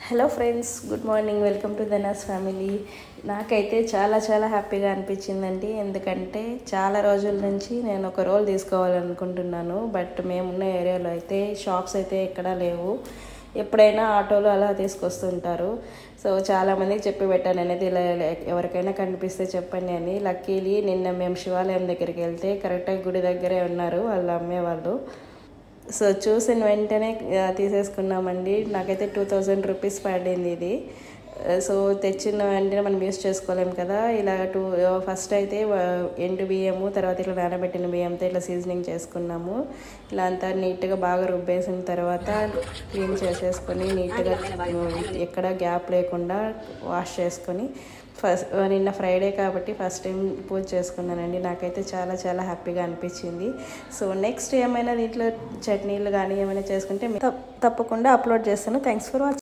Hello friends, good morning. Welcome to ధనాస్ family. నాకైతే చాలా హ్యాపీగా అనిపించిందండి. ఎందుకంటే చాలా రోజుల నుంచి నేను ఒక రోల్ తీసుకోవాలనుకుంటున్నాను. బట్ మేమున్న ఏరియాలో అయితే షాప్స్ అయితే ఎక్కడా లేవు. ఎప్పుడైనా ఆటోలో అలా తీసుకొస్తుంటారు. సో చాలామందికి చెప్పి పెట్టాను అనేది ఇలా ఎవరికైనా కనిపిస్తే చెప్పండి అని. లక్కీలీ నిన్న మేము శివాలయం దగ్గరికి వెళ్తే కరెక్ట్గా గుడి దగ్గరే ఉన్నారు వాళ్ళు అమ్మేవాళ్ళు. సో చూసిన వెంటనే తీసేసుకున్నామండి. నాకైతే 2000 రూపీస్ పడింది ఇది. సో తెచ్చిన వెంటనే మనం యూస్ చేసుకోలేము కదా. ఇలా ఫస్ట్ అయితే ఎండు బియ్యము, తర్వాత ఇట్లా నానబెట్టిన బియ్యంతో ఇట్లా సీజనింగ్ చేసుకున్నాము. ఇలా అంతా నీట్గా బాగా రుబ్బేసిన తర్వాత క్లీన్ చేసేసుకొని నీట్గా ఎక్కడ గ్యాప్ లేకుండా వాష్ చేసుకొని నిన్న ఫ్రైడే కాబట్టి ఫస్ట్ టైం పూజ చేసుకున్నానండి. నాకైతే చాలా హ్యాపీగా అనిపించింది. సో నెక్స్ట్ ఏమైనా దీంట్లో చట్నీలు కానీ ఏమైనా చేసుకుంటే తప్పకుండా అప్లోడ్ చేస్తాను. Thanks for watching.